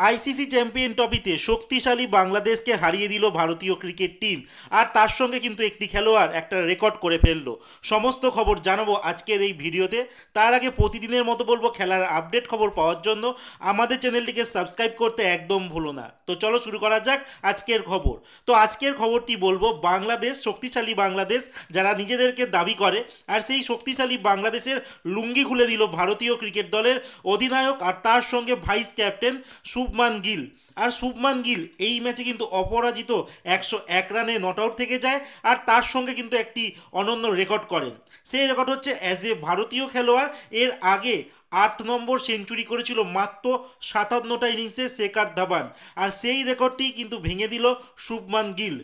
ICC champion ট্রফিতে শক্তিশালী বাংলাদেশকে হারিয়ে দিল ভারতীয় ক্রিকেট টিম। আর তার সঙ্গে কিন্তু একটি খেলোয়াড় একটা রেকর্ড করে ফেললো। সমস্ত খবর জানাবো আজকের এই ভিডিওতে। তার আগে প্রতিদিনের মতো বলবো, খেলার আপডেট খবর পাওয়ার জন্য আমাদের চ্যানেলটিকে সাবস্ক্রাইব করতে একদম ভুলো না। তো চলো শুরু করা যাক আজকের খবর। তো আজকের খবরটি বলবো, বাংলাদেশ, শক্তিশালী বাংলাদেশ যারা নিজেদেরকে দাবি করে, আর সেই শক্তিশালী বাংলাদেশের লুঙ্গি খুলে দিল ভারতীয় ক্রিকেট দলের অধিনায়ক আর তার সঙ্গে ভাইস ক্যাপ্টেন শুভমান গিল। আর শুভমান গিল এই ম্যাচে কিন্তু অপরাজিত 101 রানে নট আউট থেকে যায়, আর তার সঙ্গে কিন্তু একটি অনন্য রেকর্ড করেন। সেই রেকর্ড হচ্ছে, অ্যাজ এ ভারতীয় খেলোয়াড় এর আগে 8 নম্বর সেঞ্চুরি করেছিল মাত্র 57টা ইনিংসে শেখর ধাওয়ান। আর সেই রেকর্ডটি কিন্তু ভেঙে দিল শুভমান গিল।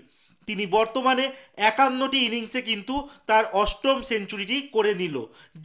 তিনি বর্তমানে 51টি ইনিংসে কিন্তু তার 8ম সেঞ্চুরিটি করে নিল।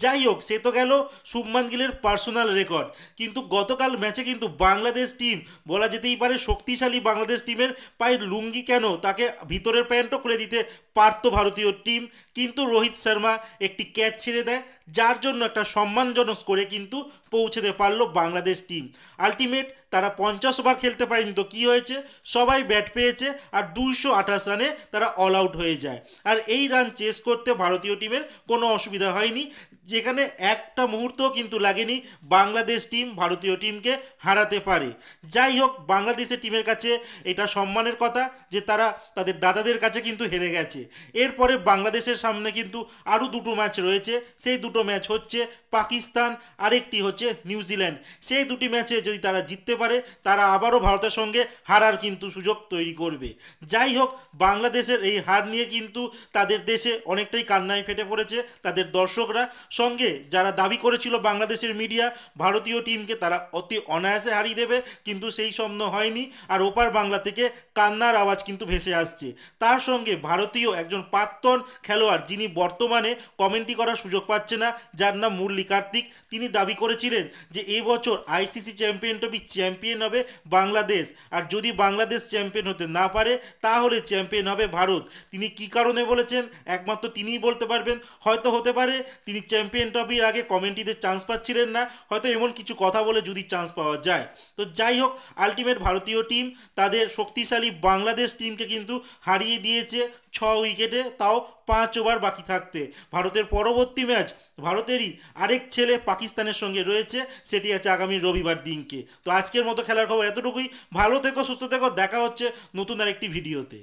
যাই হোক, সে তো গেল শুভমান গিলের পার্সোনাল রেকর্ড। কিন্তু গতকাল ম্যাচে কিন্তু বাংলাদেশ টিম, বলা যেতেই পারে শক্তিশালী বাংলাদেশ টিমের পায়ের লুঙ্গি কেন, তাকে ভিতরের প্যান্টও খুলে দিতে পারত ভারতীয় টিম। কিন্তু রোহিত শর্মা একটি ক্যাচ ছেড়ে দেয়, যার জন্য একটা সম্মানজনক স্কোরে কিন্তু পৌঁছতে পারলো বাংলাদেশ টিম। আলটিমেট তারা 50 ওভার খেলতে পারেনি, তো কী হয়েছে, সবাই ব্যাট পেয়েছে আর 228 রানে তারা অল আউট হয়ে যায়। আর এই রান চেস করতে ভারতীয় টিমের কোনো অসুবিধা হয়নি, যেখানে একটা মুহূর্তও কিন্তু লাগেনি বাংলাদেশ টিম ভারতীয় টিমকে হারাতে পারে। যাই হোক, বাংলাদেশের টিমের কাছে এটা সম্মানের কথা যে তারা তাদের দাদাদের কাছে কিন্তু হেরে গেছে। এরপরে বাংলাদেশের সামনে কিন্তু আরও দুটো ম্যাচ রয়েছে। সেই দুটো ম্যাচ হচ্ছে পাকিস্তান, আরেকটি হচ্ছে নিউজিল্যান্ড। সেই দুটি ম্যাচে যদি তারা জিততে পারে, তারা আবারও ভারতের সঙ্গে হারার কিন্তু সুযোগ তৈরি করবে। যাই হোক, বাংলাদেশের এই হার নিয়ে কিন্তু তাদের দেশে অনেকটাই কান্নায় ফেটে পড়েছে তাদের দর্শকরা। সঙ্গে যারা দাবি করেছিল বাংলাদেশের মিডিয়া ভারতীয় টিমকে তারা অতি অনায়াসে হারিয়ে দেবে, কিন্তু সেই স্বপ্ন হয়নি। আর ওপার বাংলা থেকে কান্নার আওয়াজ কিন্তু ভেসে আসছে। তার সঙ্গে ভারতীয় একজন প্রাক্তন খেলোয়াড়, যিনি বর্তমানে কমেন্ট্রি করার সুযোগ পাচ্ছে না, যার নাম মুরলী কার্তিক, তিনি দাবি করেছিলেন যে এবছর আইসিসি চ্যাম্পিয়ন ট্রফি চ্যাম্পিয়ন হবে বাংলাদেশ, আর যদি বাংলাদেশ চ্যাম্পিয়ন হতে না পারে তাহলে চ্যাম্পিয়ন হবে ভারত। তিনি কী কারণে বলেছেন একমাত্র তিনিই বলতে পারবেন। হয়তো হতে পারে তিনি চ্যাম্পিয়ন ট্রফির আগে কমেন্ট্রিতে চান্স পাচ্ছিলেন না, হয়তো এমন কিছু কথা বলে যদি চান্স পাওয়া যায়। তো যাই হোক, আলটিমেট ভারতীয় টিম তাদের শক্তিশালী বাংলাদেশ টিমকে কিন্তু হারিয়ে দিয়েছে 6 উইকেটে, তাও 5 ওভার বাকি থাকতে। ভারতের পরবর্তী ম্যাচ ভারতেরই আরেক ছেলে পাকিস্তানের সঙ্গে রয়েছে, সেটি আছে আগামী রবিবার দিনকে। তো আজকের মতো খেলার খবর এতটুকুই। ভালো থেকো, সুস্থ থেকো, দেখা হচ্ছে নতুন আরেকটি ভিডিওতে।